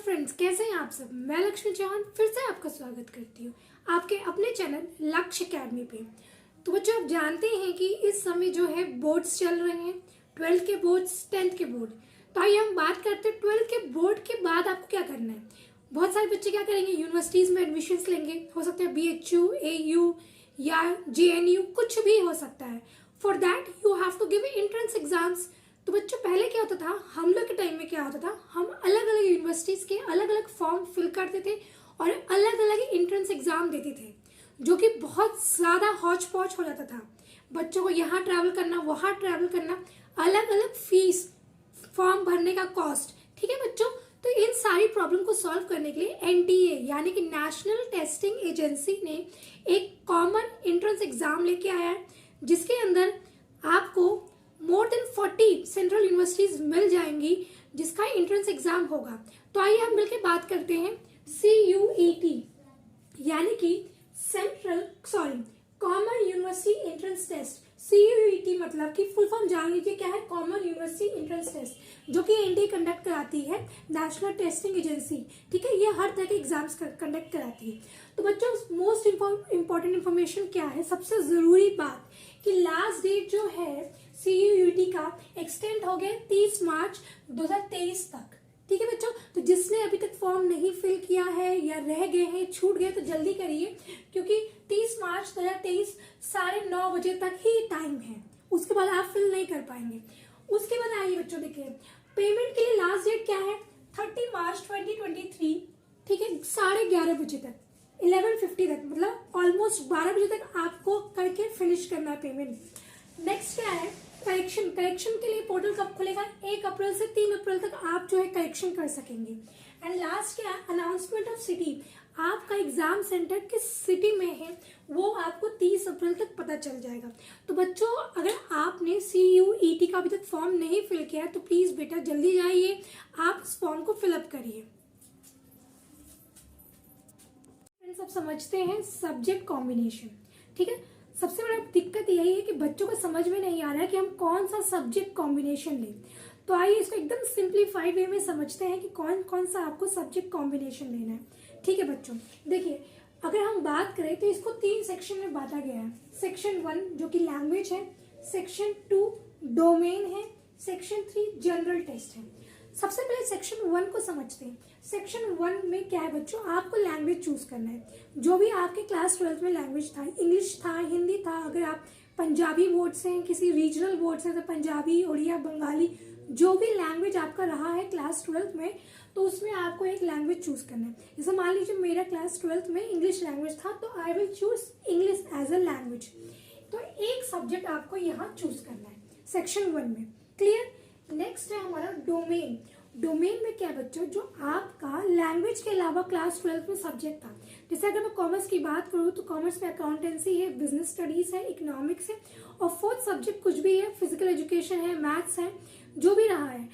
Friends, कैसे हैं आप सब। मैं लक्ष्मी चौहान फिर से आपका स्वागत करती हूँ आपके अपने चैनल लक्ष्य अकेडमी पे। तो बच्चों, आप जानते हैं कि इस समय जो है बोर्ड्स चल रहे हैं, 12th के बोर्ड्स, 10th के बोर्ड। तो आइए हम बात करते हैं 12th के बोर्ड के बाद आपको क्या करना है। बहुत सारे बच्चे क्या करेंगे, यूनिवर्सिटीज में एडमिशन लेंगे, हो सकता है BHU, AU या JNU, कुछ भी हो सकता है। For that you have to give entrance exams. तो बच्चों, पहले क्या होता था, हम लोग के टाइम में क्या होता था, हम अलग अलग यूनिवर्सिटीज के अलग अलग फॉर्म फिल करते थे और अलग अलग एंट्रेंस एग्जाम देते थे, जो कि बहुत ज्यादा हौच पौच हो जाता था। बच्चों को यहाँ ट्रैवल करना, वहाँ ट्रैवल करना, अलग अलग फीस, फॉर्म भरने का कॉस्ट। ठीक है बच्चों, तो इन सारी प्रॉब्लम को सॉल्व करने के लिए NTA यानी कि नेशनल टेस्टिंग एजेंसी ने एक कॉमन एंट्रेंस एग्जाम लेके आया है, जिसके अंदर आपको मोर देन 40 सेंट्रल यूनिवर्सिटीज मिल जाएंगी, जिसका एंट्रेंस एग्जाम होगा। तो आइए हम मिलकर बात करते हैं CUET यानी कि common university entrance test. CUET मतलब कि फुल फॉर्म जान लीजिए क्या है, कॉमन यूनिवर्सिटी एंट्रेंस टेस्ट, जो कि NTA कंडक्ट कराती है, नेशनल टेस्टिंग एजेंसी। ठीक है, ये हर तरह के एग्जाम्स कंडक्ट कराती है। तो बच्चों, मोस्ट इंपॉर्टेंट इंफॉर्मेशन क्या है, सबसे जरूरी बात कि लास्ट डेट जो है CUET का एक्सटेंड हो गया 30 मार्च 2023 तक। ठीक है बच्चों, तो जिसने अभी तक फॉर्म नहीं फिल किया है या रह गए हैं, छूट गए, तो जल्दी करिए, क्योंकि 30 मार्च 2023 9:30 बजे तक ही टाइम है। उसके बाद आप फिल नहीं कर पाएंगे। उसके बाद आइए बच्चों, देखिए पेमेंट के लिए लास्ट डेट क्या है, 30 मार्च 2023। ठीक है, 11:30 बजे तक, 11:50 तक, मतलब ऑलमोस्ट 12 बजे तक आपको करके फिनिश करना है पेमेंट। नेक्स्ट क्या है, करेक्शन। करेक्शन के लिए पोर्टल कब खुलेगा, 1 अप्रैल से 3 अप्रैल तक आप जो है करेक्शन कर सकेंगे। एंड लास्ट क्या है, अनाउंसमेंट ऑफ सिटी। आपका एग्जाम सेंटर किस सिटी में है वो आपको 30 अप्रैल तक पता चल जाएगा। तो बच्चों, अगर आपने CUET का अभी तक फॉर्म नहीं फिल किया है तो प्लीज बेटा जल्दी जाइए, आप इस फॉर्म को फिलअप करिए। सब समझते हैं सब्जेक्ट कॉम्बिनेशन। ठीक है, सबसे बड़ा दिक्कत यही है कि बच्चों को समझ में नहीं आ रहा है कि हम कौन सा सब्जेक्ट कॉम्बिनेशन लें। तो आइए इसको एकदम सिंप्लीफाइड वे में समझते हैं कि कौन कौन सा आपको सब्जेक्ट कॉम्बिनेशन लेना है। ठीक है बच्चों, देखिए अगर हम बात करें तो इसको 3 सेक्शन में बांटा गया है। सेक्शन 1 जो कि लैंग्वेज है, सेक्शन 2 डोमेन है, सेक्शन 3 जनरल टेस्ट है। सबसे पहले सेक्शन 1 को समझते हैं। सेक्शन 1 में क्या है बच्चों, आपको लैंग्वेज चूज करना है। जो भी आपके क्लास 12th में लैंग्वेज था, इंग्लिश था, हिंदी था, अगर आप पंजाबी बोर्ड से हैं, किसी रीजनल बोर्ड से, तो पंजाबी, उड़िया, बंगाली, जो भी लैंग्वेज आपका रहा है क्लास 12th में, तो उसमें आपको एक लैंग्वेज चूज करना है। जैसे मान लीजिए मेरा क्लास 12th में इंग्लिश लैंग्वेज था, तो I will choose English as a language. तो एक सब्जेक्ट आपको यहाँ चूज करना है सेक्शन 1 में। क्लियर। नेक्स्ट है हमारा डोमेन। डोमेन में क्या बच्चों, जो आपका लैंग्वेज के अलावा क्लास 12th में सब्जेक्ट था। जैसे अगर मैं कॉमर्स की बात करूँ तो कॉमर्स में अकाउंटेंसी है, बिजनेस स्टडीज है, इकोनॉमिक्स है, और 4th सब्जेक्ट कुछ भी है, फिजिकल एजुकेशन है, मैथ्स है, जो भी रहा है।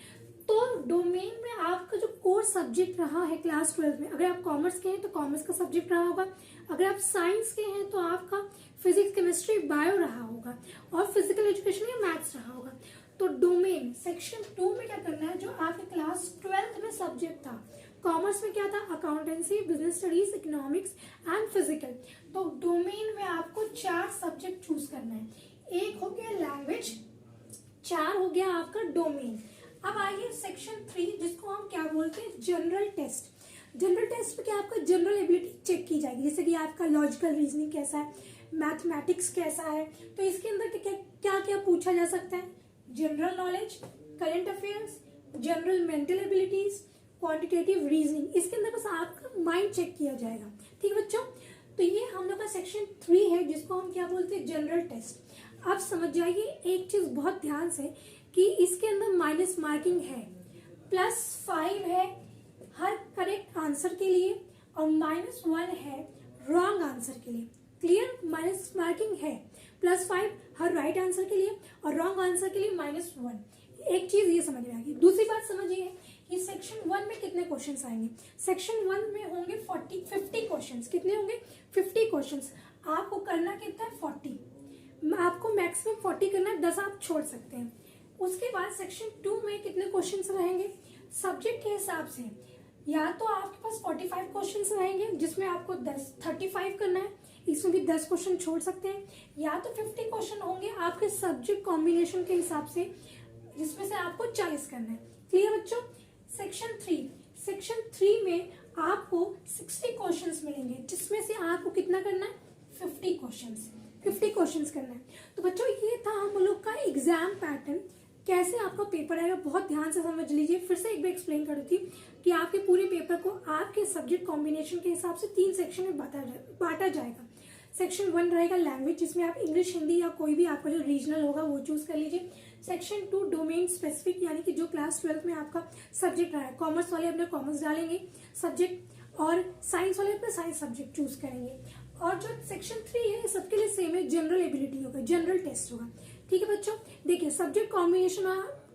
तो डोमेन में आपका जो कोर सब्जेक्ट रहा है क्लास 12th में, अगर आप कॉमर्स के हैं तो कॉमर्स का सब्जेक्ट रहा होगा, अगर आप साइंस के हैं तो आपका फिजिक्स, केमिस्ट्री, बायो रहा होगा, और फिजिकल एजुकेशन या मैथ्स रहा होगा। तो डोमेन सेक्शन 2 में क्या करना है, जो आपके क्लास 12th में सब्जेक्ट था, कॉमर्स में क्या था, accountancy, business studies, economics and physical. तो डोमेन में आपको 4 सब्जेक्ट चूज करना है। एक हो गया लैंग्वेज, 4 हो गया आपका डोमेन। अब आइए सेक्शन 3, जिसको हम क्या बोलते हैं, जनरल टेस्ट। जनरल टेस्ट में क्या आपका जनरल एबिलिटी चेक की जाएगी, जैसे कि आपका लॉजिकल रीजनिंग कैसा है, मैथमेटिक्स कैसा है। तो इसके अंदर क्या क्या पूछा जा सकता है, general knowledge, current affairs, general mental abilities, quantitative reasoning. इसके अंदर बस आपका माइंड चेक किया जाएगा। ठीक है बच्चों, तो ये हम लोग का सेक्शन 3 है, जिसको हम क्या बोलते हैं, जनरल टेस्ट। आप समझ जाइए एक चीज बहुत ध्यान से कि इसके अंदर माइनस मार्किंग है, +5 है हर करेक्ट आंसर के लिए, और -1 है रॉन्ग आंसर के लिए। क्लियर, माइनस मार्किंग है, +5 हर राइट आंसर के लिए और रॉन्ग आंसर के लिए -1। एक चीज ये समझ में आ गई। दूसरी बात समझिए कि सेक्शन 1 में कितने क्वेश्चंस आएंगे। सेक्शन 1 में होंगे 50 क्वेश्चंस। कितने होंगे, 50 क्वेश्चंस। आपको करना कितना है, 40। आपको मैक्सिमम 40 करना है, 10 आप छोड़ सकते हैं। उसके बाद सेक्शन 2 में कितने क्वेश्चंस रहेंगे, सब्जेक्ट के हिसाब से या तो आपके पास 45 क्वेश्चन रहेंगे जिसमें आपको 35 करना है, इसमें भी 10 क्वेश्चन छोड़ सकते हैं, या तो 50 क्वेश्चन होंगे आपके सब्जेक्ट कॉम्बिनेशन के हिसाब से जिसमें से आपको 40 करना है। क्लियर बच्चों? सेक्शन 3 में आपको 60 क्वेश्चंस मिलेंगे जिसमें से आपको कितना करना है? 50 क्वेश्चंस करना है। तो बच्चों ये था हम लोग का एग्जाम पैटर्न, कैसे आपका पेपर आएगा बहुत ध्यान से समझ लीजिए। फिर से एक बार एक्सप्लेन कर देती हूँ कि आपके पूरे पेपर को आपके सब्जेक्ट कॉम्बिनेशन के हिसाब से 3 सेक्शन में बांटा जाएगा। सेक्शन 1 रहेगा लैंग्वेज, जिसमें आप इंग्लिश, हिंदी या कोई भी आपका जो रीजनल होगा वो चूज कर लीजिए। सेक्शन 2 डोमेन स्पेसिफिक, यानी कि जो क्लास 12 में आपका सब्जेक्ट रहा है, कॉमर्स वाले अपने कॉमर्स डालेंगे सब्जेक्ट और साइंस वाले अपना साइंस सब्जेक्ट चूज करेंगे। और जो सेक्शन 3 है सबके लिए सेम है, जनरल एबिलिटी होगा, जनरल टेस्ट होगा। ठीक है बच्चों, देखिए सब्जेक्ट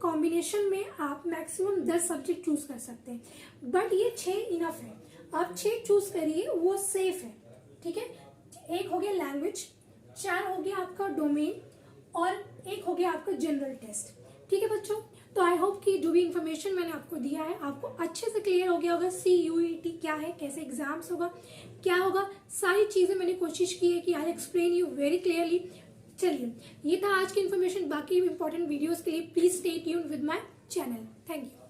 कॉम्बिनेशन में आप मैक्सिमम 10 सब्जेक्ट चूज कर सकते हैं, बट ये 6 इनफ है। आप 6 चूज करिए, वो सेफ है। ठीक है, एक हो गया लैंग्वेज, 4 हो गया आपका डोमेन और एक हो गया आपका जनरल टेस्ट। ठीक है बच्चों, तो आई होप कि जो भी इन्फॉर्मेशन मैंने आपको दिया है आपको अच्छे से क्लियर हो गया होगा। CUET क्या है, कैसे एग्जाम्स होगा, क्या होगा, सारी चीजें मैंने कोशिश की है कि I explain you very clearly. चलिए, ये था आज की इन्फॉर्मेशन। बाकी इंपॉर्टेंट वीडियोस के लिए please stay tuned with my channel. Thank you.